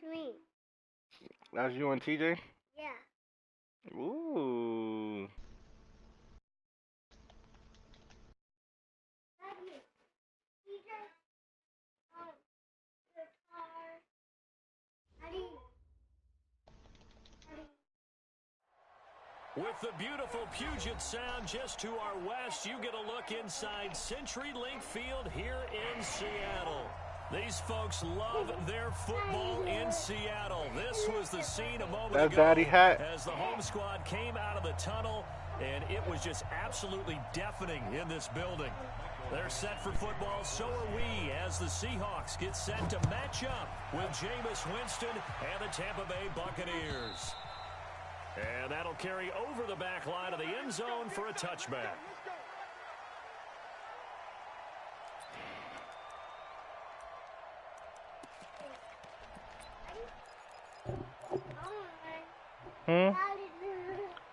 me. That's you and TJ? Yeah. Ooh. Daddy, TJ, the car. Daddy. With the beautiful Puget Sound just to our west, you get a look inside CenturyLink Field here in Seattle. These folks love their football in Seattle. This was the scene a moment That's ago Daddy Hat. as the home squad came out of the tunnel, and it was just absolutely deafening in this building. They're set for football, so are we, as the Seahawks get set to match up with Jameis Winston and the Tampa Bay Buccaneers. And that'll carry over the back line of the end zone for a touchback.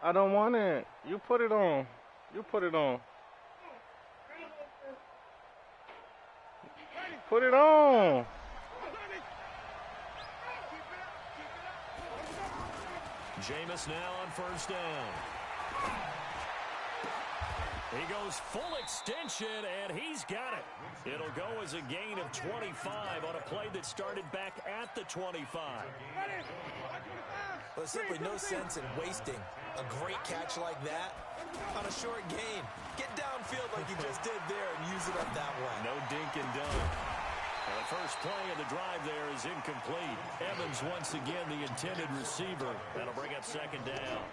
I don't want it. You put it on. You put it on. Put it on. Jameis now on first down. He goes full extension, and he's got it. It'll go as a gain of 25 on a play that started back at the 25. Well, there's simply no sense in wasting a great catch like that on a short gain. Get downfield like you just did there and use it up that way. No dink and dunk. And the first play of the drive there is incomplete. Evans once again the intended receiver. That'll bring up second down.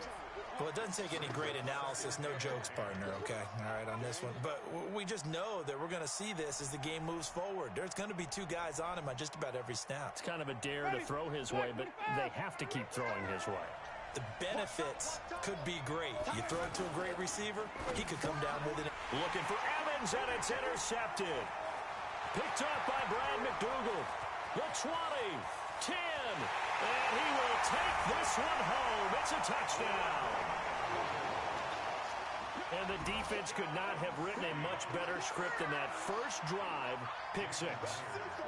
Well, it doesn't take any great analysis. No jokes, partner, okay? All right, on this one. But we just know that we're going to see this as the game moves forward. There's going to be two guys on him on just about every snap. It's kind of a dare to throw his way, but they have to keep throwing his way. The benefits could be great. You throw it to a great receiver, he could come down with it. Looking for Evans, and it's intercepted. Picked up by Brad McDougal. The 20, 10, and he will take this one home. It's a touchdown. And the defense could not have written a much better script than that first drive, pick six.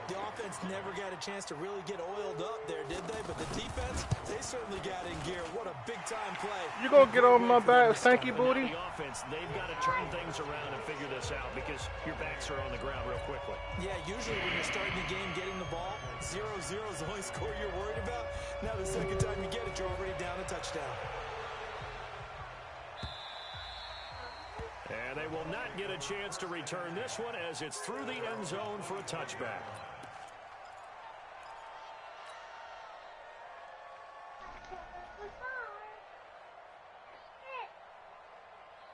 The offense never got a chance to really get oiled up there, did they? But the defense, they certainly got in gear. What a big-time play. You gonna get on my back, stanky booty? The offense, they've got to turn things around and figure this out because your backs are on the ground real quickly. Yeah, usually when you're starting the game getting the ball, 0-0 is the only score you're worried about. Now the second time you get it, you're already down a touchdown. And they will not get a chance to return this one as it's through the end zone for a touchback.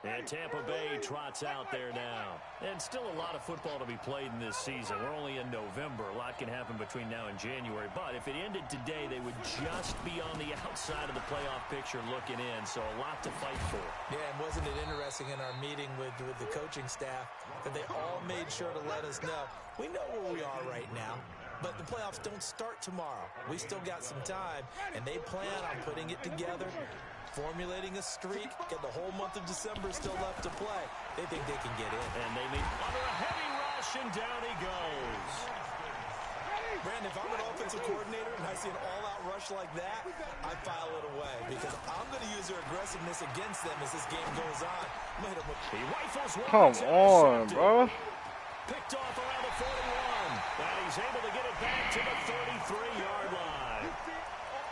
And Tampa Bay trots out there now. And still a lot of football to be played in this season. We're only in November. A lot can happen between now and January. But if it ended today, they would just be on the outside of the playoff picture looking in. So a lot to fight for. Yeah, and wasn't it interesting in our meeting with the coaching staff that they all made sure to let us know, we know where we are right now. But the playoffs don't start tomorrow. We still got some time, and they plan on putting it together, formulating a streak, and the whole month of December still left to play. They think they can get in. And they meet under a heavy rush, and down he goes. Brandon, if I'm an offensive coordinator and I see an all-out rush like that, I file it away because I'm going to use their aggressiveness against them as this game goes on. He rifles one. Come on, bro. Picked off around the 41, and he's able to get it back to the 33-yard line.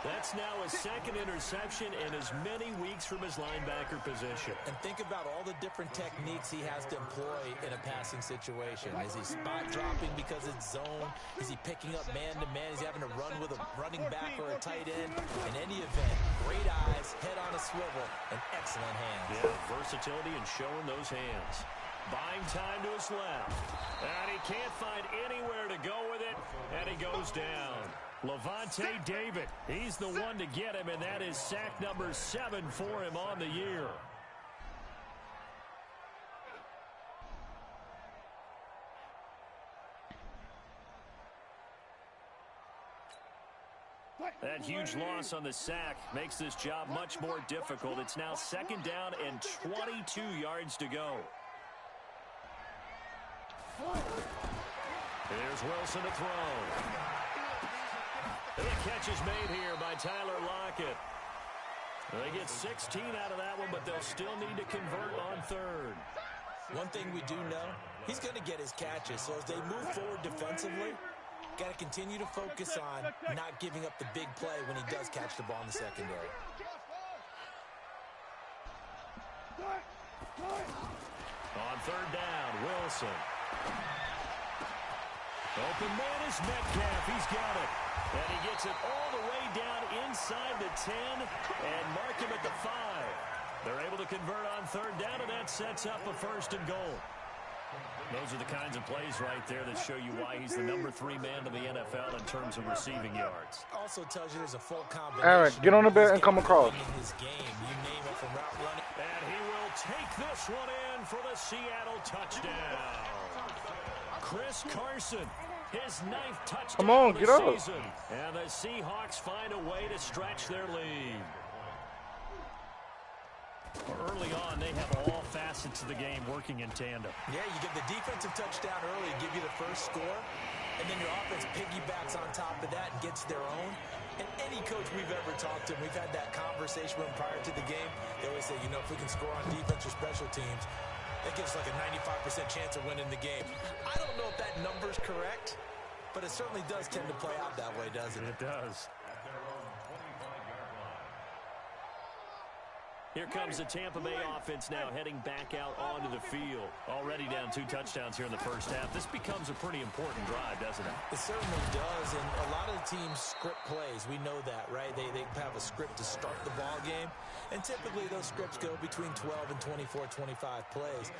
That's now his second interception in as many weeks from his linebacker position. And think about all the different techniques he has to employ in a passing situation. Is he spot dropping because it's zone? Is he picking up man-to-man? Is he having to run with a running back or a tight end? In any event, great eyes, head on a swivel, and excellent hands. Yeah, versatility and showing those hands. Buying time to his left. And he can't find anywhere to go with it, and he goes down. Levante David, he's the one to get him, and that is sack number 7 for him on the year. That huge loss on the sack makes this job much more difficult. It's now second down and 22 yards to go. Here's Wilson to throw. The catch is made here by Tyler Lockett. They get 16 out of that one, but they'll still need to convert on third. One thing we do know, he's going to get his catches. So as they move forward defensively, got to continue to focus on not giving up the big play when he does catch the ball in the secondary. On third down, Wilson. Open man is Metcalf. He's got it. And he gets it all the way down inside the 10 and mark him at the 5. They're able to convert on third down, and that sets up a 1st and goal. Those are the kinds of plays right there that show you why he's the number 3 man in the NFL in terms of receiving yards. Also tells you there's a full combination. Aaron, get on the bed and come across. In his game, you name it, from route running. And he will take this one in for the Seattle touchdown. Chris Carson, his 9th touchdown Come on, of get the up. season. And the Seahawks find a way to stretch their lead. Early on, they have all facets of the game working in tandem. Yeah, you get the defensive touchdown early, give you the first score, and then your offense piggybacks on top of that and gets their own. And any coach we've ever talked to, we've had that conversation with them prior to the game. They always say, you know, if we can score on defense or special teams, that gives like a 95% chance of winning the game. I don't know if that number's correct, but it certainly does tend to play out that way, doesn't it? It does. Here comes the Tampa Bay offense now heading back out onto the field. Already down 2 touchdowns here in the first half. This becomes a pretty important drive, doesn't it? It certainly does, and a lot of the teams script plays. We know that, right? They have a script to start the ball game, and typically those scripts go between 12 and 24, 25 plays.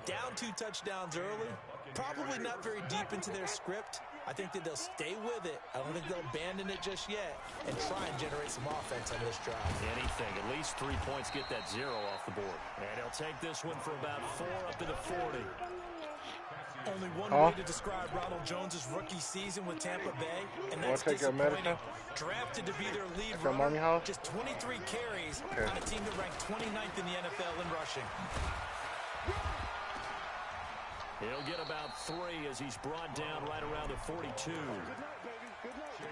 Down 2 touchdowns early, probably not very deep into their script. I think that they'll stay with it. I don't think they'll abandon it just yet and try and generate some offense on this drive. Anything. At least 3 points, get that 0 off the board. And he'll take this one for about 4 up to the 40. Only one way to describe Ronald Jones' rookie season with Tampa Bay, and that's disappointing. Drafted to be their lead runner, just 23 carries on a team that ranked 29th in the NFL in rushing. He'll get about 3 as he's brought down right around the 42.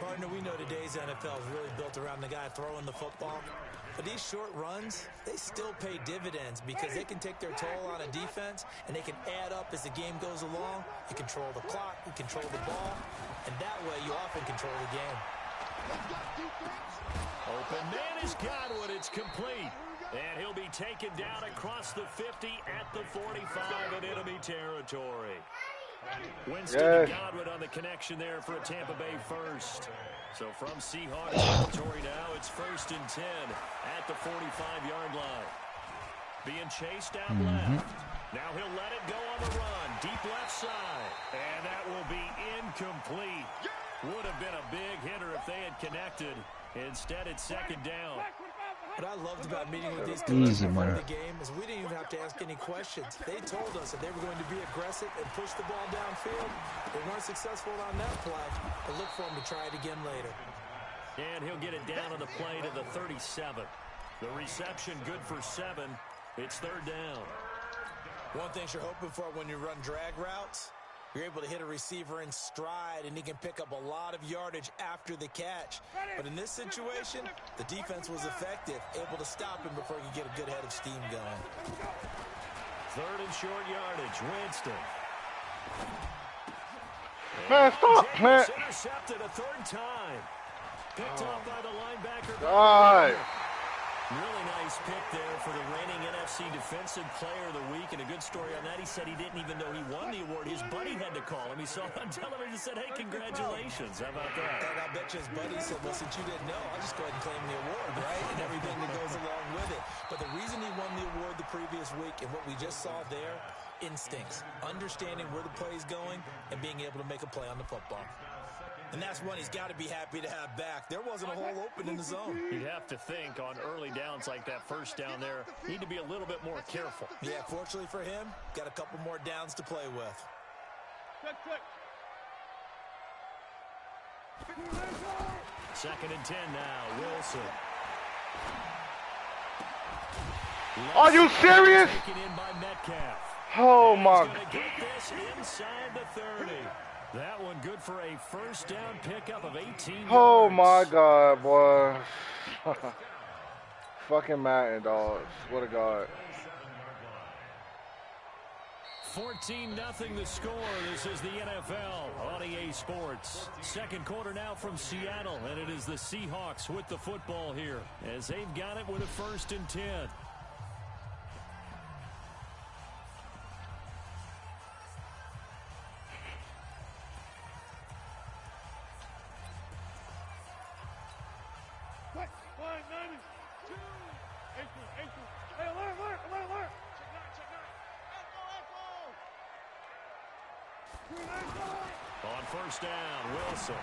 Partner, we know today's NFL is really built around the guy throwing the football. But these short runs, they still pay dividends because they can take their toll on a defense and they can add up as the game goes along. You control the clock, you control the ball, and that way you often control the game. Open man is Godwin. It's complete. And he'll be taken down across the 50 at the 45 in enemy territory. Winston and Godwin on the connection there for a Tampa Bay first. So from Seahawks territory now, it's 1st and 10 at the 45-yard line. Being chased out left. Now he'll let it go on the run. Deep left side. And that will be incomplete. Would have been a big hitter if they had connected. Instead, it's 2nd down. What I loved about meeting with these coaches before the game is we didn't even have to ask any questions. They told us that they were going to be aggressive and push the ball downfield. They weren't successful on that play, but look for them to try it again later. And he'll get it down on the play to the 37. The reception good for 7. It's 3rd down. One thing you're hoping for when you run drag routes, you're able to hit a receiver in stride, and he can pick up a lot of yardage after the catch. But in this situation, the defense was effective, able to stop him before he could get a good head of steam going. 3rd and short yardage, Winston. Man, stop, man. Intercepted a 3rd time. Picked off by the linebacker. God. Really nice pick there for the reigning NFC Defensive Player of the Week. And a good story on that, he said he didn't even know he won the award. His buddy had to call him. He saw it on television and said, hey, congratulations. How about that? And I bet you his buddy said, well, since you didn't know, I'll just go ahead and claim the award, right? And everything that goes along with it. But the reason he won the award the previous week and what we just saw there, instincts, understanding where the play is going and being able to make a play on the football. And that's one he's got to be happy to have back. There wasn't a hole open in the zone. You'd have to think on early downs like that 1st down there, need to be a little bit more careful. Yeah, fortunately for him, got a couple more downs to play with. 2nd and 10 now, Wilson. Are you serious? Taken in by Metcalf. Oh my. He's going to get this inside the 30. That one good for a first down pickup of 18 yards. Oh my God, boy. Fucking Madden, dog. Swear to God. 14-0 the score. This is the NFL on EA Sports. Second quarter now from Seattle, and it is the Seahawks with the football here as they've got it with a 1st and 10. On 1st down, Wilson.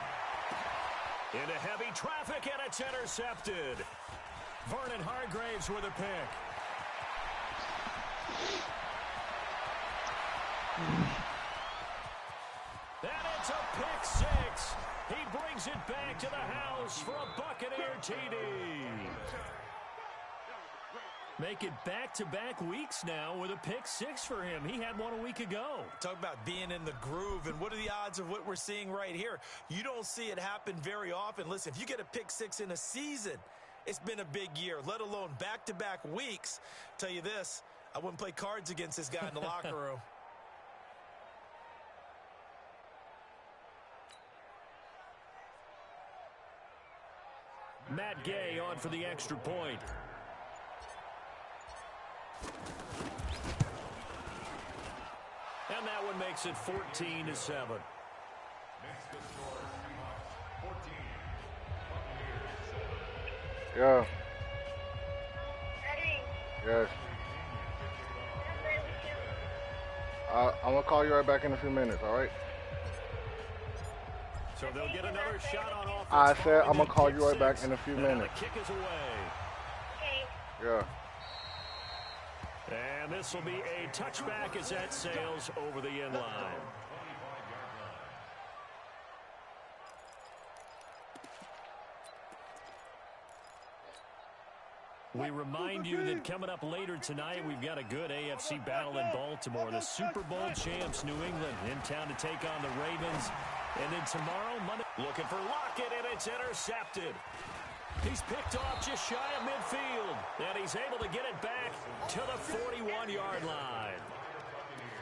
Into heavy traffic, and it's intercepted. Vernon Hargreaves with a pick. And it's a pick six. He brings it back to the house for a Buccaneer TD. Make it back-to-back weeks now with a pick six for him. He had one a week ago. Talk about being in the groove, and what are the odds of what we're seeing right here? You don't see it happen very often. Listen, if you get a pick six in a season, it's been a big year, let alone back-to-back weeks. Tell you this, I wouldn't play cards against this guy in the locker room. Matt Gay on for the extra point. And that one makes it 14-7. Yeah. Ready? Yes. I'm going to call you right back in a few minutes, all right? So they'll get another shot on offense. I said I'm going to call you right back in a few And now the minutes. kick is away. Okay. Yeah. And this will be a touchback as that sails over the end line. We remind you that coming up later tonight, we've got a good AFC battle in Baltimore. The Super Bowl champs, New England, in town to take on the Ravens. And then tomorrow, Monday, looking for Lockett, and it's intercepted. He's picked off just shy of midfield, and he's able to get it back to the 41-yard line.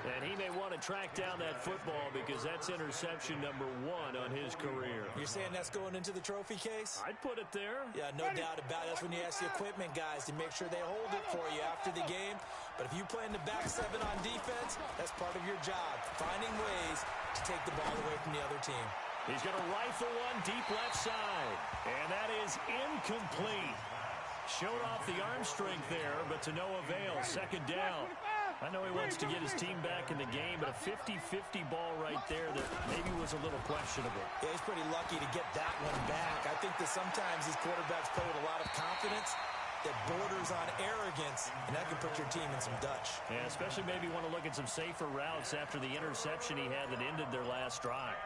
And he may want to track down that football because that's interception number 1 on his career. You're saying that's going into the trophy case? I'd put it there. Yeah, no doubt about it. That's when you ask the equipment guys to make sure they hold it for you after the game. But if you play in the back seven on defense, that's part of your job, finding ways to take the ball away from the other team. He's going to rifle one deep left side. And that is incomplete. Showed off the arm strength there, but to no avail. Second down. I know he wants to get his team back in the game, but a 50-50 ball right there that maybe was a little questionable. Yeah, he's pretty lucky to get that one back. I think that sometimes these quarterbacks play with a lot of confidence that borders on arrogance, and that can put your team in some Dutch. Yeah, especially maybe want to look at some safer routes after the interception he had that ended their last drive.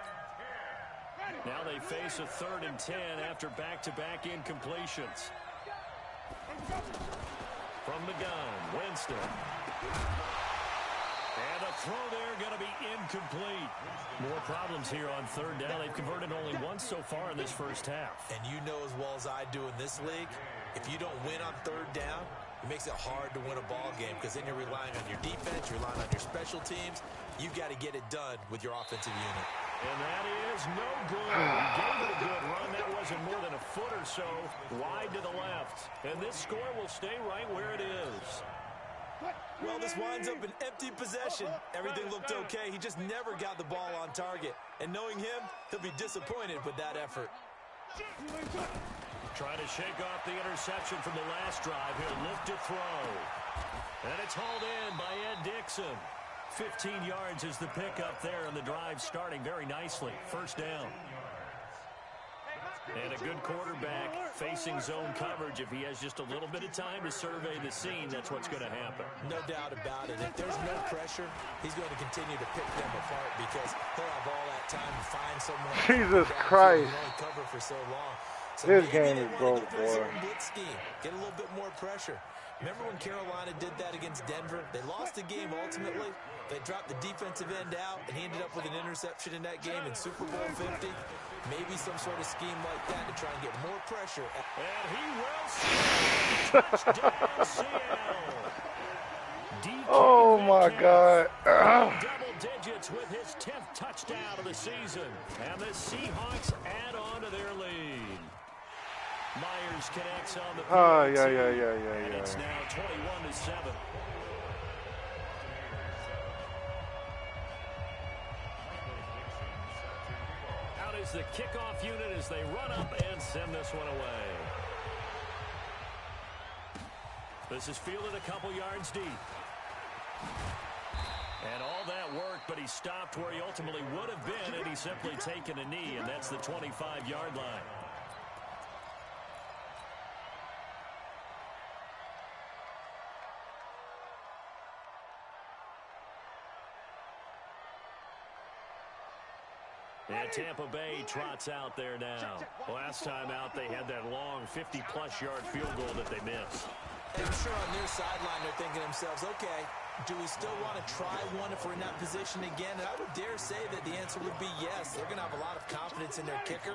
Now they face a 3rd and 10 after back-to-back incompletions. From the gun, Winston. And the throw there going to be incomplete. More problems here on 3rd down. They've converted only once so far in this first half. And you know as well as I do in this league, if you don't win on 3rd down, it makes it hard to win a ball game because then you're relying on your defense, you're relying on your special teams. You've got to get it done with your offensive unit. And that is no good. He gave it a good run. That wasn't more than a foot or so wide to the left. And this score will stay right where it is. Well, this winds up an empty possession. Everything looked okay. He just never got the ball on target. And knowing him, he'll be disappointed with that effort. Trying to shake off the interception from the last drive. He'll look to throw. And it's hauled in by Ed Dixon. 15 yards is the pickup there, and the drive starting very nicely. First down. And a good quarterback facing zone coverage. If he has just a little bit of time to survey the scene, that's what's going to happen. No doubt about it. If there's no pressure, he's going to continue to pick them apart because he'll have all that time to find someone. Jesus Christ. Only cover for so long. So this game is broke, boy. Blitz scheme. Get a little bit more pressure. Remember when Carolina did that against Denver? They lost the game ultimately. They dropped the defensive end out, and he ended up with an interception in that game in Super Bowl 50. Maybe some sort of scheme like that to try and get more pressure. And he will score. Touchdown, Seattle. Oh, my God. Double digits with his 10th touchdown of the season. And the Seahawks add on to their lead. Myers connects on the yeah. And it's now 21-7. Out is the kickoff unit as they run up and send this one away. This is fielded a couple yards deep. And all that work, but he stopped where he ultimately would have been had he simply taken a knee, and that's the 25-yard line. And Tampa Bay trots out there now. Last time out, they had that long 50-plus yard field goal that they missed. And I'm sure on their sideline they're thinking to themselves, okay, do we still want to try one if we're in that position again? And I would dare say that the answer would be yes. They're going to have a lot of confidence in their kicker.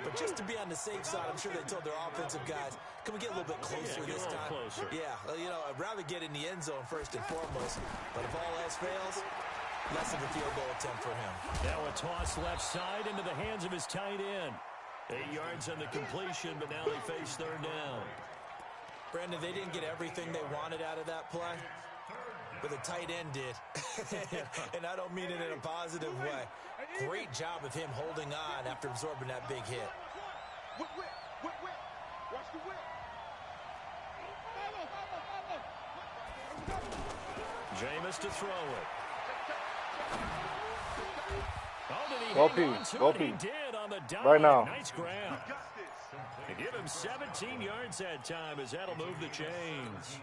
But just to be on the safe side, I'm sure they told their offensive guys, can we get a little bit closer this time? Closer. Yeah, you know, I'd rather get in the end zone first and foremost. But if all else fails, less of a field goal attempt for him. Now a toss left side into the hands of his tight end. 8 yards on the completion, but now they face third down. Brandon, they didn't get everything they wanted out of that play, but the tight end did. And I don't mean it in a positive way. Great job of him holding on after absorbing that big hit. Watch the whip. Jameis to throw it. Oh, did he Go hang on P, to go it? He P. did on the dive. Right now. Nice ground. They give him 17 yards that time as that'll move the chains.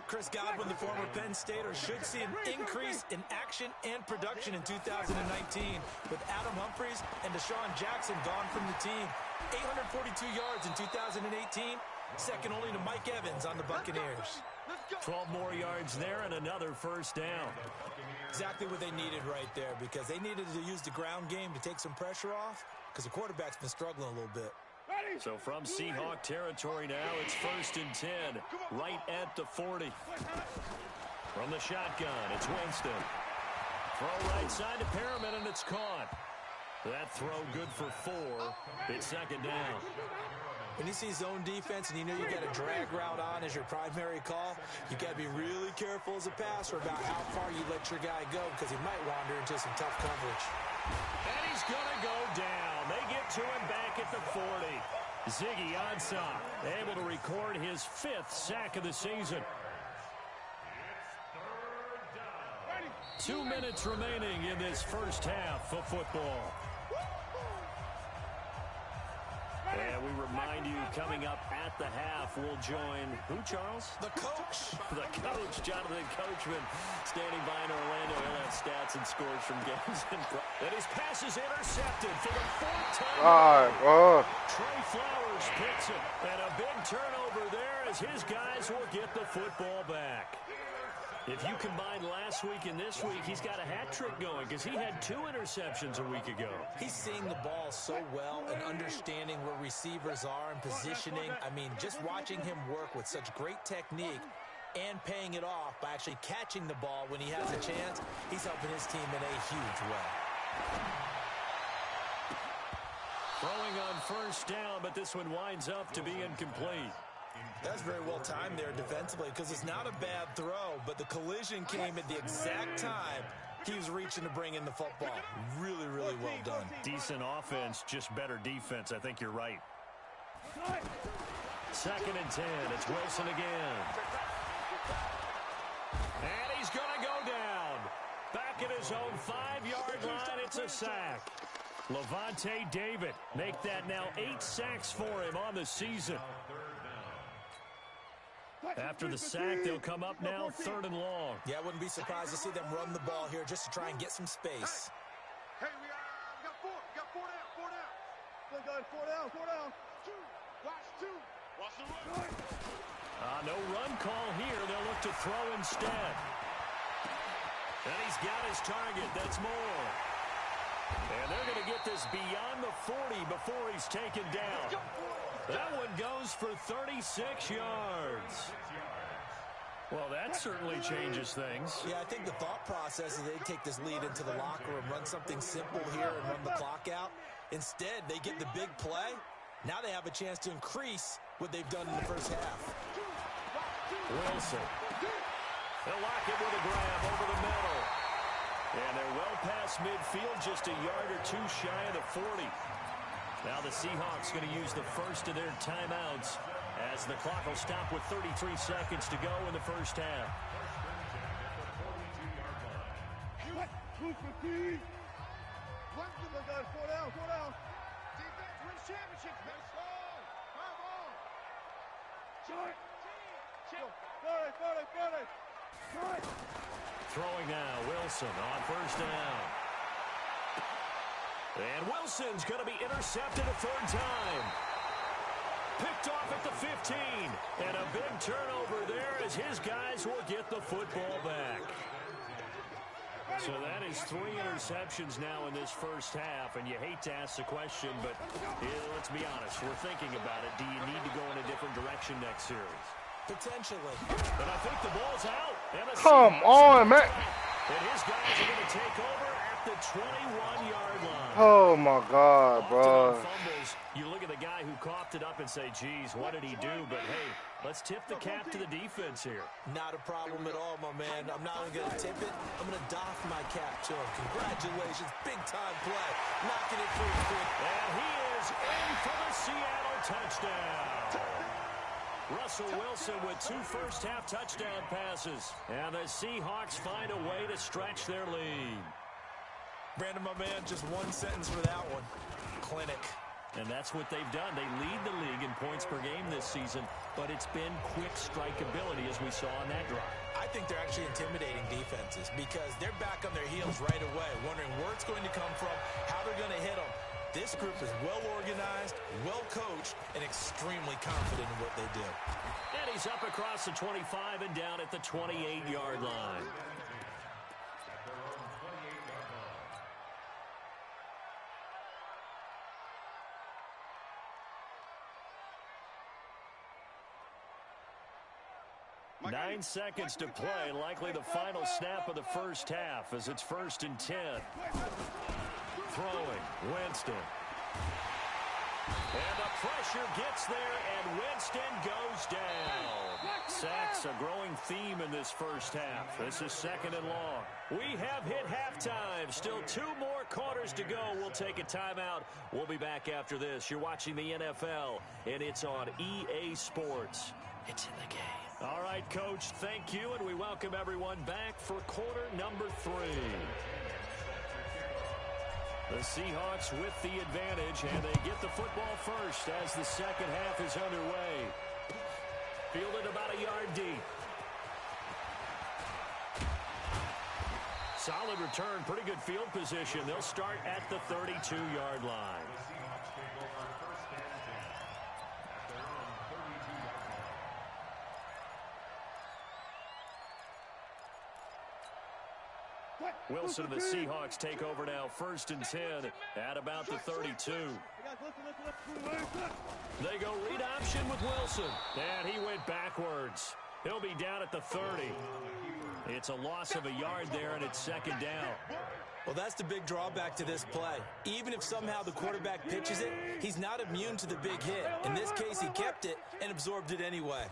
Chris Godwin, the former Penn Stater, should see an increase in action and production in 2019 with Adam Humphries and Deshaun Jackson gone from the team. 842 yards in 2018, second only to Mike Evans on the Buccaneers. 12 more yards there and another first down. Exactly what they needed right there, because they needed to use the ground game to take some pressure off, because the quarterback's been struggling a little bit. So from Seahawk territory now, it's 1st and 10, right at the 40. From the shotgun, it's Winston. Throw right side to Perriman, and it's caught. That throw good for 4. It's second down. When you see zone defense and you know you got a drag route on as your primary call, you got to be really careful as a passer about how far you let your guy go, because he might wander into some tough coverage. And he's going to go down. They get to him back at the 40. Ziggy Ansah able to record his 5th sack of the season. 2 minutes remaining in this first half of football. And we remind you, coming up at the half, we'll join who, Charles? The coach. The coach, Jonathan Coachman, standing by in Orlando. He'll have stats and scores from games. And his pass is intercepted for the 4th time. Trey Flowers picks it. And a big turnover there as his guys will get the football back. If you combine last week and this week, he's got a hat trick going because he had 2 interceptions a week ago. He's seeing the ball so well and understanding where receivers are and positioning. I mean, just watching him work with such great technique and paying it off by actually catching the ball when he has a chance, he's helping his team in a huge way. Throwing on first down, but this one winds up to be incomplete. That's very well timed there defensively, because it's not a bad throw, but the collision came at the exact time he was reaching to bring in the football. Really, really well done. Decent offense, just better defense. I think you're right. 2nd and 10. It's Wilson again. And he's going to go down. Back at his own 5-yard line, it's a sack. Levante David make that now 8 sacks for him on the season. After the sack, they'll come up now 3rd and long. Yeah, I wouldn't be surprised to see them run the ball here just to try and get some space. Hey, we got 4. We got 4 down. 4 down. Still going 4 down. 4 down. 2. Watch 2. Watch the run. no run call here. They'll look to throw instead. And he's got his target. That's Moore. And they're going to get this beyond the 40 before he's taken down. That one goes for 36 yards. Well, that certainly changes things. Yeah, I think the thought process is they take this lead into the locker room, run something simple here and run the clock out. Instead, they get the big play. Now they have a chance to increase what they've done in the first half. Wilson. They'll lock it with a grab over the middle. And they're well past midfield, just a yard or two shy of the 40. Now the Seahawks going to use the first of their timeouts as the clock will stop with 33 seconds to go in the first half. Throwing now, Wilson on first down. And Wilson's going to be intercepted a third time. Picked off at the 15. And a big turnover there as his guys will get the football back. So that is 3 interceptions now in this first half. And you hate to ask the question, but let's be honest. We're thinking about it. Do you need to go in a different direction next series? Potentially. But I think the ball's out. Come on, man. And his guys are going to take over at the 21-yard line. Oh, my God, bro. Fumbles, you look at the guy who coughed it up and say, geez, what did he do? But, hey, let's tip the cap to the defense here. Not a problem at all, my man. I'm not only going to tip it, I'm going to doff my cap to him. Congratulations. Big-time play. Knocking it free quick. And he is in for the Seattle touchdown. Russell Wilson with 2 first-half touchdown passes. And the Seahawks find a way to stretch their lead. Brandon, my man, just one sentence for that one. Clinic. And that's what they've done. They lead the league in points per game this season, but it's been quick strikeability as we saw on that drive. I think they're actually intimidating defenses because they're back on their heels right away, wondering where it's going to come from, how they're going to hit them. This group is well-organized, well-coached, and extremely confident in what they do. And he's up across the 25 and down at the 28-yard line. Nine seconds to play, likely the final snap of the first half as it's 1st and 10. Throwing, Winston. And the pressure gets there, and Winston goes down. Sacks a growing theme in this first half. This is 2nd and long. We have hit halftime. Still 2 more quarters to go. We'll take a timeout. We'll be back after this. You're watching the NFL, and it's on EA Sports. It's in the game. All right, Coach, thank you, and we welcome everyone back for quarter number 3. The Seahawks with the advantage, and they get the football first as the second half is underway. Fielded about a yard deep. Solid return, pretty good field position. They'll start at the 32-yard line. Wilson and the Seahawks take over now, 1st and 10 at about the 32. They go read option with Wilson, and he went backwards. He'll be down at the 30. It's a loss of a yard there, and it's 2nd down. Well, that's the big drawback to this play. Even if somehow the quarterback pitches it, he's not immune to the big hit. In this case, he kept it and absorbed it anyway.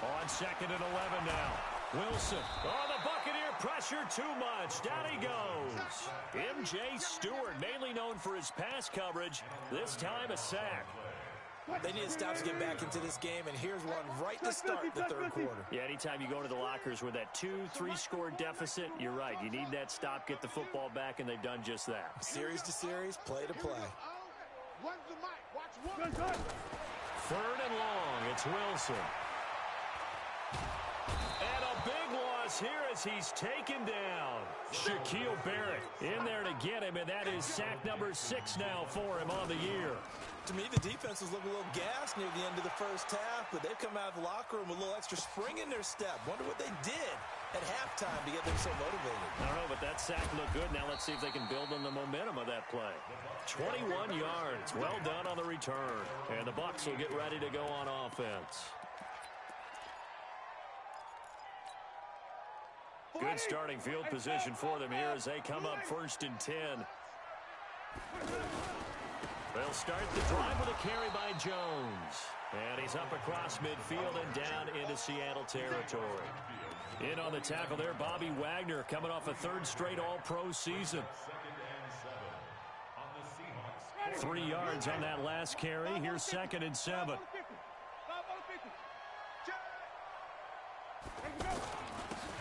On 2nd and 11 now. Wilson. Oh, the Buccaneer pressure too much. Down he goes. M.J. Stewart, mainly known for his pass coverage, this time a sack. They need to stop to get back into this game, and here's one right to start the 3rd quarter. Yeah, anytime you go into the lockers with that 2-3 score deficit, you're right. You need that stop, get the football back, and they've done just that. Series to series, play to play. 3rd and long, it's Wilson. And a big loss this here as he's taken down. Shaquille Barrett in there to get him, and that is sack number 6 now for him on the year. To me, the defense was looking a little gassed near the end of the first half, but they've come out of the locker room with a little extra spring in their step. Wonder what they did at halftime to get them so motivated. I don't know, but that sack looked good. Now let's see if they can build on the momentum of that play. 21 yards. Well done on the return. And the Bucs will get ready to go on offense. Good starting field position for them here as they come up 1st and 10. They'll start the drive with a carry by Jones. And he's up across midfield and down into Seattle territory. In on the tackle there, Bobby Wagner coming off a 3rd straight All-Pro season. 3 yards on that last carry. Here's 2nd and 7.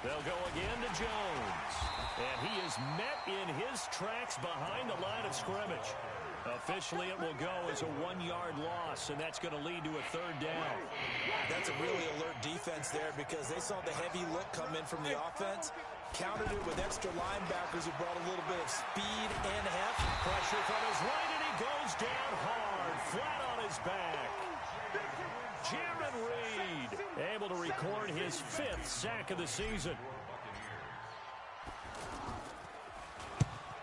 They'll go again to Jones. And he is met in his tracks behind the line of scrimmage. Officially, it will go as a 1-yard loss, and that's going to lead to a 3rd down. That's a really alert defense there because they saw the heavy look come in from the offense, countered it with extra linebackers who brought a little bit of speed and heft. Pressure from his right, and he goes down hard, flat on his back. Jaron Reed able to record his 5th sack of the season.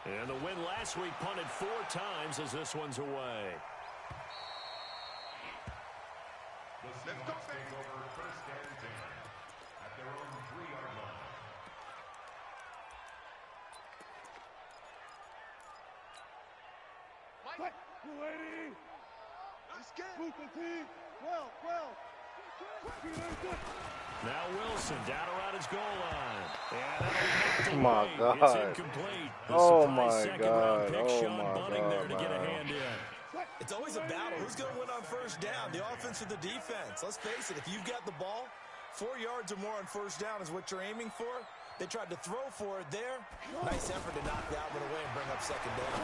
And the win last week punted 4 times as this one's away. The Seahawks take over 1st and 10 at their own 3-yard line. Mike. Ready. Let's get. Now Wilson down around his goal line. And Oh my God. It's incomplete. The Oh surprise my second-round God. pick, Oh Sean my Bunting God, there to get a man. hand in. It's always a battle. Who's going to win on 1st down, the offense or the defense? Let's face it, if you've got the ball, 4 yards or more on 1st down is what you're aiming for. They tried to throw for it there. Nice effort to knock that one away and bring up 2nd down.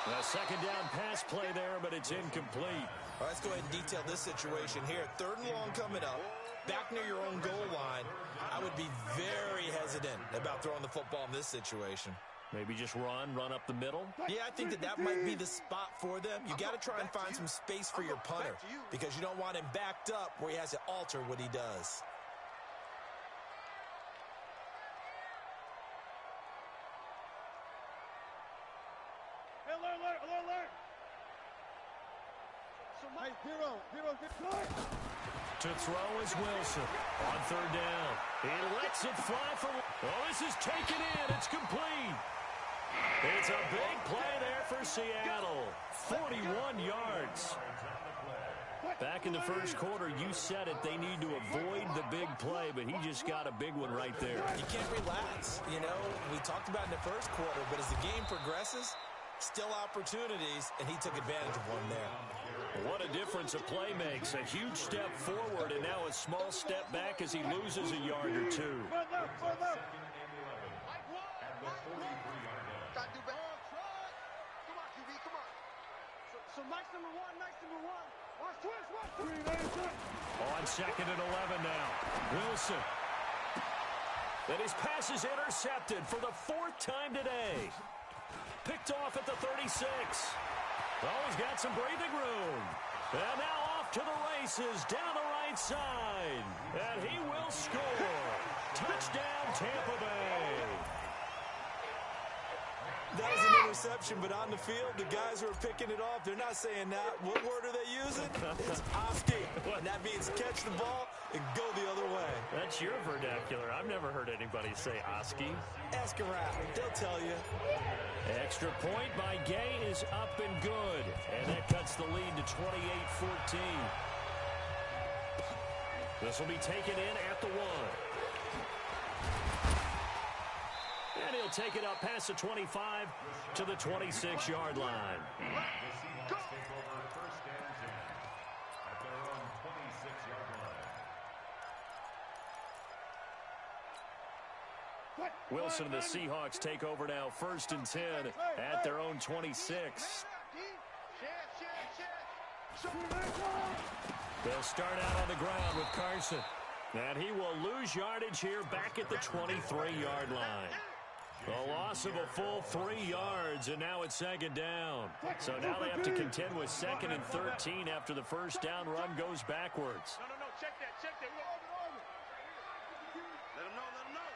A 2nd down pass play there, but it's incomplete. All right, let's go ahead and detail this situation here. 3rd and long coming up, back near your own goal line. I would be very hesitant about throwing the football in this situation. Maybe just run up the middle. Yeah, I think that might be the spot for them. You got to try and find some space for your punter because you don't want him backed up where he has to alter what he does. Alert. To throw is Wilson on 3rd down. He lets it fly for... Oh, this is taken in. It's complete. It's a big play there for Seattle. 41 yards. Back in the 1st quarter, you said it. They need to avoid the big play, but he just got a big one right there. You can't relax. You know, we talked about in the 1st quarter, but as the game progresses, still opportunities, and he took advantage of one there. What a difference a play makes. A huge step forward and now a small step back as he loses a yard or 2. On 2nd and 11 now. Wilson. And his pass is intercepted for the 4th time today. Picked off at the 36. Oh, he's got some breathing room. And now off to the races down the right side. And he will score. Touchdown, Tampa Bay. That was an interception, but on the field, the guys who are picking it off, they're not saying that. What word are they using? It's Oski. And that means catch the ball and go the other way. That's your vernacular. I've never heard anybody say Oski. Ask around. They'll tell you. Extra point by Gay is up and good. And that cuts the lead to 28-14. This will be taken in at the 1. And he'll take it up past the 25 to the 26-yard line. The Seahawks take over 1st and 10 at their own 26-yard line. Wilson and the Seahawks take over now 1st and 10 at their own 26. They'll start out on the ground with Carson. And he will lose yardage here back at the 23-yard line. A loss of a full 3 yards, and now it's second down. So now they have to contend with 2nd and 13 after the first down run goes backwards. No, check that. Let him know.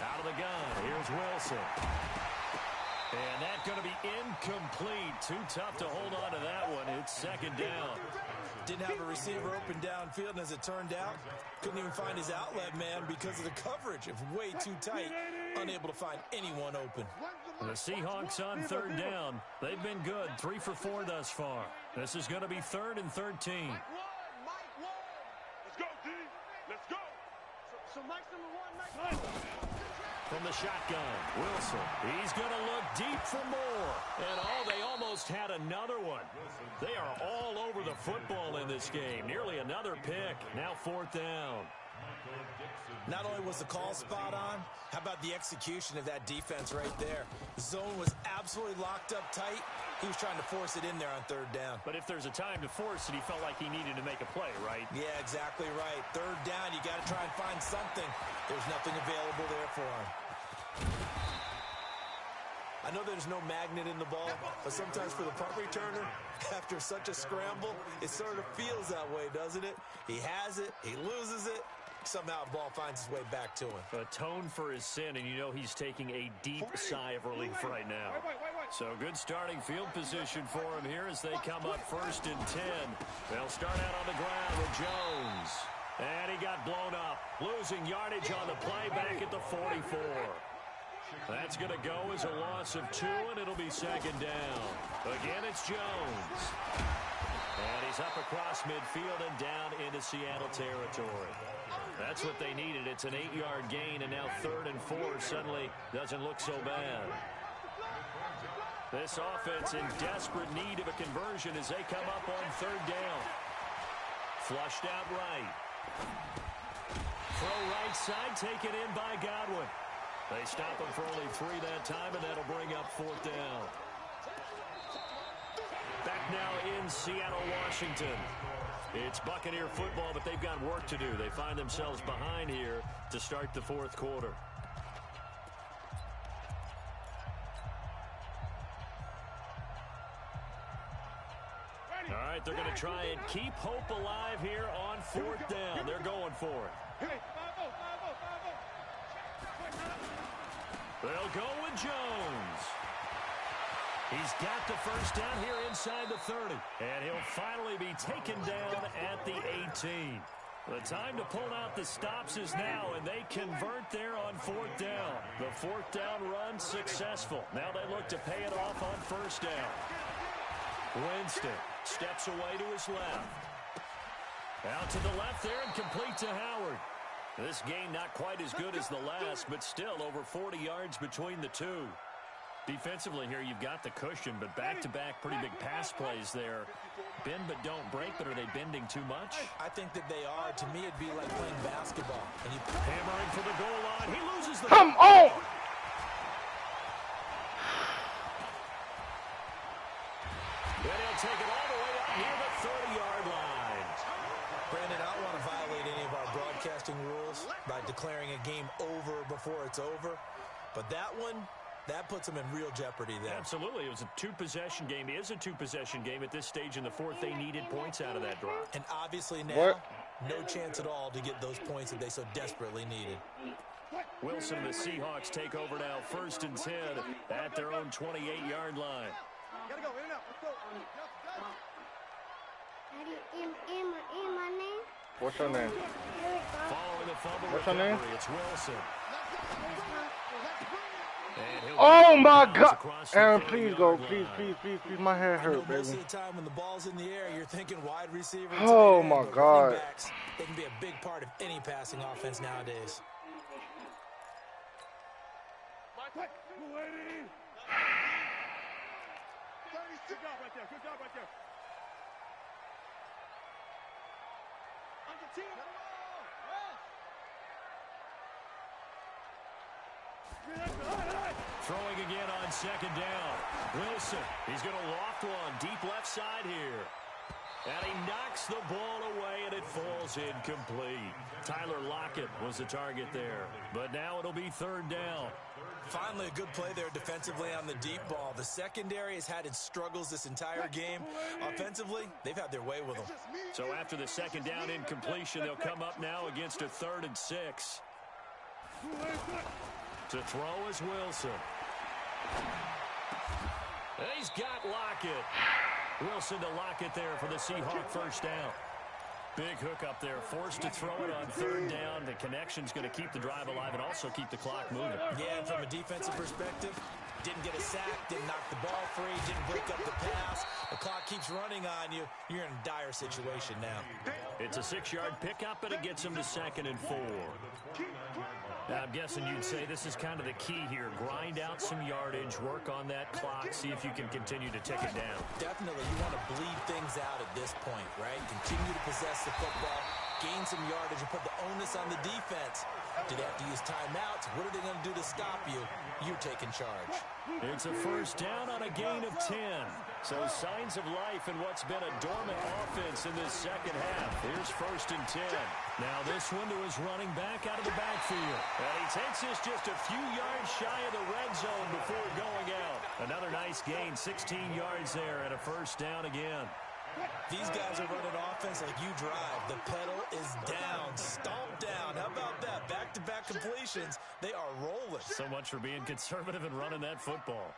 Out of the gun, here's Wilson. And that's going to be incomplete. Too tough to hold on to that one. It's second down. Didn't have a receiver open downfield, and as it turned out, couldn't even find his outlet man because of the coverage. It was way too tight, unable to find anyone open. The Seahawks on third down. They've been good, 3 for 4 thus far. This is going to be 3rd and 13. Mike 1. Let's go, D. Let's go. So Mike's number 1, Mike 1. From the shotgun, Wilson. He's going to look deep for more. And they almost had another one. They are all over the football in this game. Nearly another pick. Now 4th down. Not only was the call spot on, how about the execution of that defense right there? The zone was absolutely locked up tight. He was trying to force it in there on 3rd down. But if there's a time to force it, he felt like he needed to make a play, right? Yeah, exactly right. 3rd down, you got to try and find something. There's nothing available there for him. I know there's no magnet in the ball, but sometimes for the punt returner, after such a scramble, it sort of feels that way, doesn't it? He has it, he loses it, somehow the ball finds its way back to him. Atone for his sin, and you know he's taking a deep sigh of relief right now. So good starting field position for him here as they come up 1st and 10. They'll start out on the ground with Jones. And he got blown up, losing yardage on the play back at the 44. That's going to go as a loss of 2, and it'll be second down. Again, it's Jones. And he's up across midfield and down into Seattle territory. That's what they needed. It's an 8-yard gain, and now 3rd and 4 suddenly doesn't look so bad. This offense in desperate need of a conversion as they come up on 3rd down. Flushed out right. Throw right side, taken in by Godwin. They stop him for only 3 that time, and that'll bring up 4th down. Back now in Seattle, Washington. It's Buccaneer football, but they've got work to do. They find themselves behind here to start the 4th quarter. All right, they're going to try and keep hope alive here on 4th down. They're going for it. They'll go with Jones. He's got the first down here inside the 30. And he'll finally be taken down at the 18. The time to pull out the stops is now, and they convert there on 4th down. The 4th down run successful. Now they look to pay it off on 1st down. Winston steps away to his left. Out to the left there and complete to Howard. This game not quite as good as the last, but still over 40 yards between the two. Defensively here, you've got the cushion, but back-to-back pretty big pass plays there. Bend but don't break, but are they bending too much? I think that they are. To me, it'd be like playing basketball. And you hammering for the goal line. He loses the Come on! Then he'll take it all the way up near the 30-yard line. Brandon, I don't want to violate any of our broadcasting rules by declaring a game over before it's over. But that one, that puts them in real jeopardy there. Absolutely. It was a 2-possession game. It is a 2-possession game at this stage in the 4th. They needed points out of that drive. And obviously now, no chance at all to get those points that they so desperately needed. Wilson and the Seahawks take over now 1st and 10 at their own 28-yard line. Gotta go, in and out. Let's go. In my name? What's your name? Following the fumble What's your name? recovery, it's Wilson. Oh my God! Aaron, please go. Please. My head hurt, baby. Most of the time when the ball's in the air, you're thinking wide receiver. Oh my God. Backs, they can be a big part of any passing offense nowadays. Good job right there. Good job right there. On your team. Throwing again on 2nd down. Wilson, he's going to loft one deep left side here. And he knocks the ball away, and it falls incomplete. Tyler Lockett was the target there. But now it'll be third down. Finally, a good play there defensively on the deep ball. The secondary has had its struggles this entire game. Offensively, they've had their way with them. So after the second down incompletion, they'll come up now against a 3rd and 6. To throw is Wilson. He's got Lockett. Wilson to Lockett there for the Seahawk first down. Big hook up there, forced to throw it on 3rd down. The connection's going to keep the drive alive and also keep the clock moving. Yeah, and from a defensive perspective, didn't get a sack, didn't knock the ball free, didn't break up the pass. The clock keeps running on you. You're in a dire situation now. It's a 6-yard pickup, and it gets him to 2nd and 4. Now, I'm guessing you'd say this is kind of the key here. Grind out some yardage, work on that clock, see if you can continue to tick it down. Definitely. You want to bleed things out at this point, right? Continue to possess the football, gain some yardage, and put the onus on the defense. Do they have to use timeouts? What are they going to do to stop you? You're taking charge. It's a first down on a gain of 10. So signs of life in what's been a dormant offense in this second half. Here's 1st and 10. Now this one to his running back out of the backfield. And he takes this just a few yards shy of the red zone before going out. Another nice gain, 16 yards there, and a first down again. These guys are running offense like you drive. The pedal is down, stomped down. How about that? Back-to-back completions. They are rolling. So much for being conservative and running that football.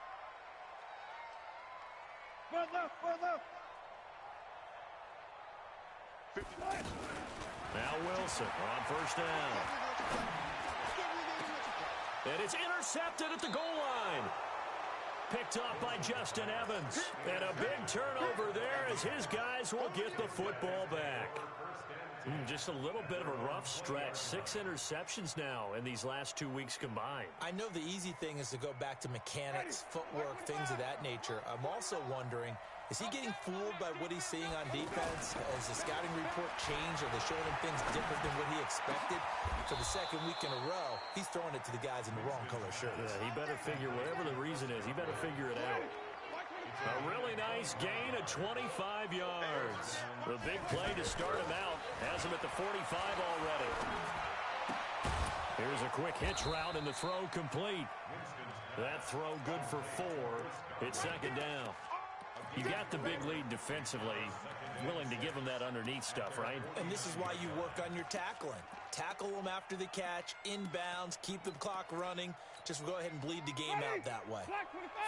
Right left, right left. Now Wilson on first down. And it's intercepted at the goal line. Picked off by Justin Evans. And a big turnover there as his guys will get the football back. Just a little bit of a rough stretch. 6 interceptions now in these last 2 weeks combined. I know the easy thing is to go back to mechanics, footwork, things of that nature. I'm also wondering, is he getting fooled by what he's seeing on defense? Has the scouting report changed? Are they showing him things different than what he expected? For the second week in a row, he's throwing it to the guys in the wrong color shirts. Yeah, he better figure, whatever the reason is, he better figure it out. A really nice gain of 25 yards. The big play to start him out has him at the 45 already. Here's a quick hitch route and the throw complete. That throw good for 4. It's 2nd down. You got the big lead defensively. Willing to give him that underneath stuff, right? And this is why you work on your tackling. Tackle them after the catch, inbounds, keep the clock running. Just go ahead and bleed the game out that way.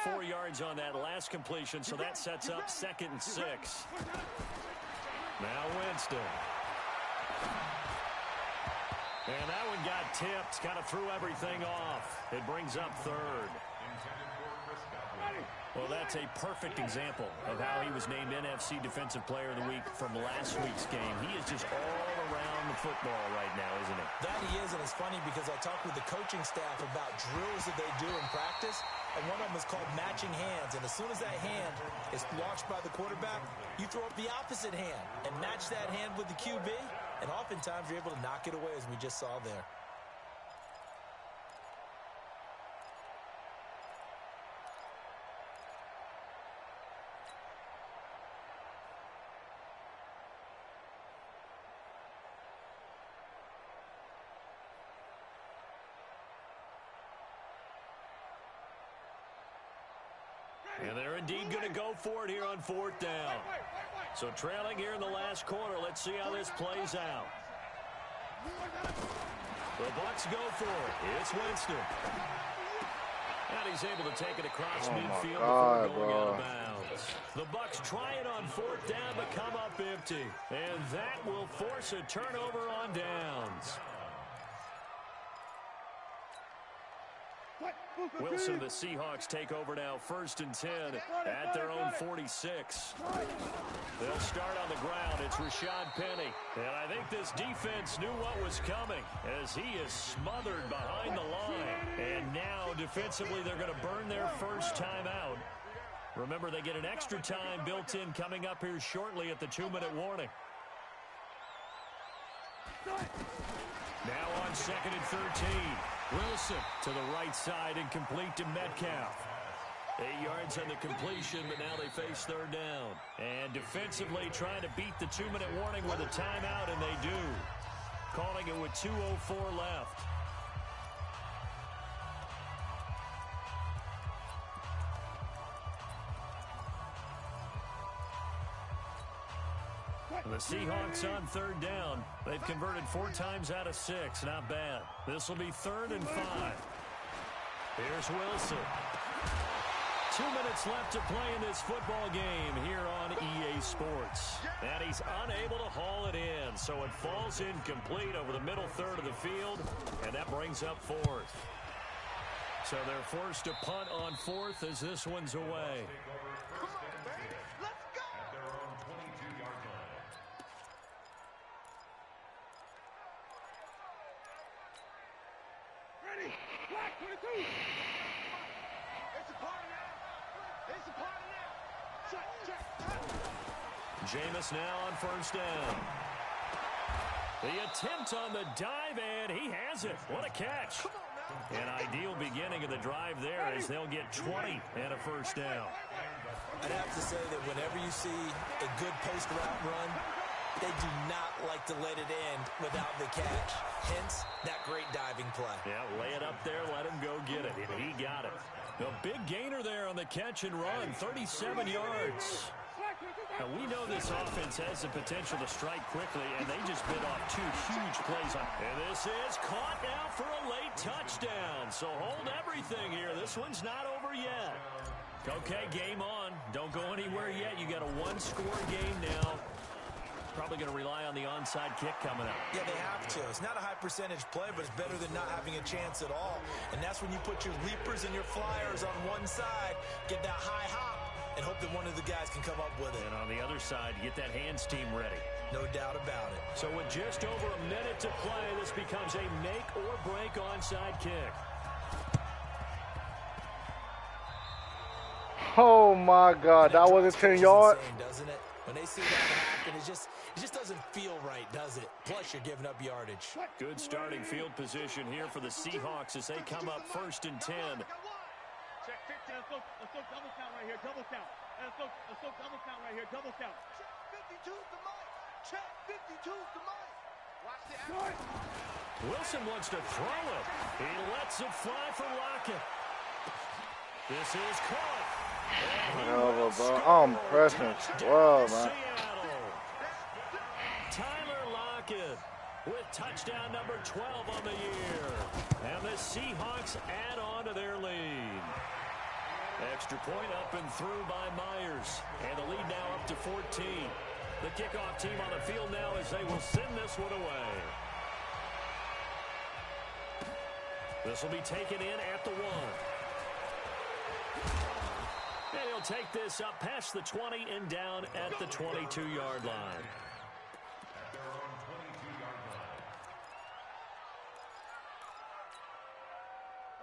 4 yards on that last completion, so that sets up 2nd and 6. Now Winston. And that one got tipped, kind of threw everything off. It brings up 3rd. Well, that's a perfect example of how he was named NFC Defensive Player of the Week from last week's game. He is just all around the football right now, isn't he? That he is, and it's funny because I talked with the coaching staff about drills that they do in practice, and one of them is called matching hands. And as soon as that hand is launched by the quarterback, you throw up the opposite hand and match that hand with the QB, and oftentimes you're able to knock it away, as we just saw there. And they're indeed going to go for it here on 4th down. So trailing here in the last quarter. Let's see how this plays out. The Bucs go for it. It's Winston. And he's able to take it across midfield before going out of bounds. The Bucs try it on 4th down but come up empty. And that will force a turnover on downs. Wilson, the Seahawks take over now, 1st and 10 at their own 46. They'll start on the ground. It's Rashad Penny. And I think this defense knew what was coming as he is smothered behind the line. And now, defensively, they're going to burn their first time out. Remember, they get an extra time built in coming up here shortly at the 2-minute warning. Now on 2nd and 13. Wilson to the right side and complete to Metcalf. 8 yards on the completion, but now they face third down. And defensively trying to beat the 2-minute warning with a timeout, and they do. Calling it with 2:04 left. The Seahawks on third down. They've converted 4 times out of 6. Not bad. This will be 3rd and 5. Here's Wilson. 2 minutes left to play in this football game here on EA Sports. And he's unable to haul it in, so it falls incomplete over the middle third of the field, and that brings up 4th. So they're forced to punt on 4th as this one's away. Jameis now on first down. The attempt on the dive, and he has it. What a catch. An ideal beginning of the drive there as they'll get 20 and a first down. I'd have to say that whenever you see a good post route run, they do not like to let it end without the catch. Hence, that great diving play. Yeah, lay it up there, let him go get it, and he got it. A big gainer there on the catch and run, 37 yards. Now, we know this offense has the potential to strike quickly, and they just bit off 2 huge plays. And this is caught now for a late touchdown. So hold everything here. This one's not over yet. Okay, game on. Don't go anywhere yet. You got a 1-score game now. Probably going to rely on the onside kick coming up. Yeah, they have to. It's not a high percentage play, but it's better than not having a chance at all. And that's when you put your leapers and your flyers on one side, get that high hop, and hope that one of the guys can come up with it. And on the other side, get that hands team ready. No doubt about it. So with just over a minute to play, this becomes a make-or-break onside kick. Oh, my God. That was a 10 yards. Doesn't it? When they see that happen, it just doesn't feel right, does it? Plus, you're giving up yardage. Good starting field position here for the Seahawks as they come up 1st and 10. Check 50. Let's go double count right here. Double count. Let's go double count right here. Double count. Check 52's the mic. Check 52's the mic. Watch the action. Wilson wants to throw it. He lets it fly for Lockett. This is caught. Whatever, bro. I'm pressing 12, man. Tyler Lockett with touchdown number 12 on the year. And the Seahawks add on to their lead. Extra point up and through by Myers. And the lead now up to 14. The kickoff team on the field now as they will send this one away. This will be taken in at the 1. And he'll take this up past the 20 and down at the 22-yard line.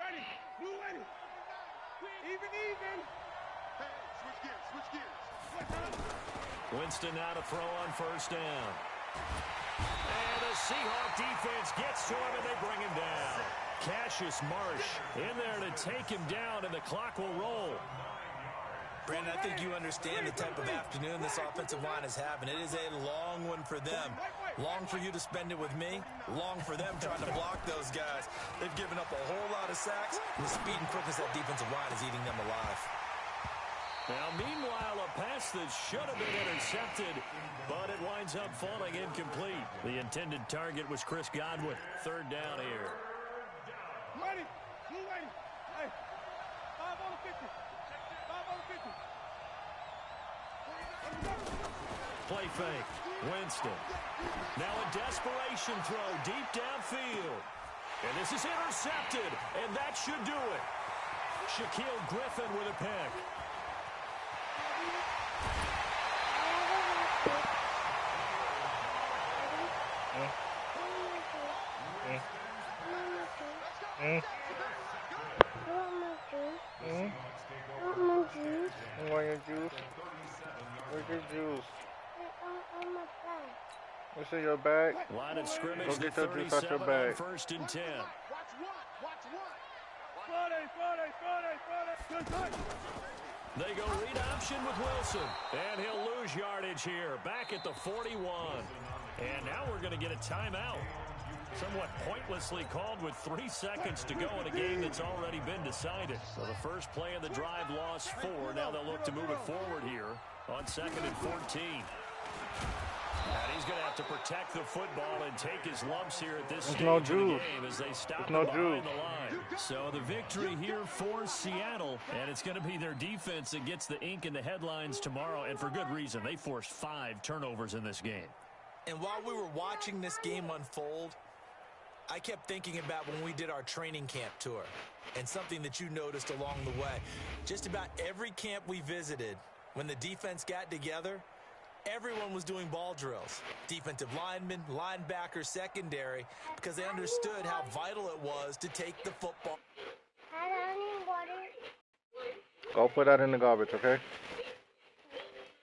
Ready. Move ready. Even. Hey, switch gears. Winston now to throw on first down. And the Seahawk defense gets to him, and they bring him down. Cassius Marsh in there to take him down, and the clock will roll. Brandon, I think you understand the type of afternoon this offensive line is having. It is a long one for them. Long for you to spend it with me. Long for them trying to block those guys. They've given up a whole lot of sacks, and the speed and quickness of that defensive line is eating them alive. Now, meanwhile, a pass that should have been intercepted, but it winds up falling incomplete. The intended target was Chris Godwin. 3rd down here. Ready. Move ready. Hey. 5 on the 50. 5 on the 50. Play fake. Winston. Now a desperation throw deep downfield. And this is intercepted, and that should do it. Shaquille Griffin with a pick. Where's your juice? What's in your bag? Line of scrimmage. Go get your juice out your bag. 1st and 10. Watch what? They go read option with Wilson, and he'll lose yardage here, back at the 41. And now we're going to get a timeout. Somewhat pointlessly called with 3 seconds to go in a game that's already been decided. So the first play of the drive lost 4. Now they'll look to move it forward here on 2nd and 14. And he's going to have to protect the football and take his lumps here at this stage of the game as they stop him behind the line. So the victory here for Seattle, and it's going to be their defense that gets the ink in the headlines tomorrow, and for good reason. They forced 5 turnovers in this game. And while we were watching this game unfold, I kept thinking about when we did our training camp tour and something that you noticed along the way. Just about every camp we visited, when the defense got together, everyone was doing ball drills. Defensive linemen, linebackers, secondary, because they understood how vital it was to take the football. Go put that in the garbage, okay?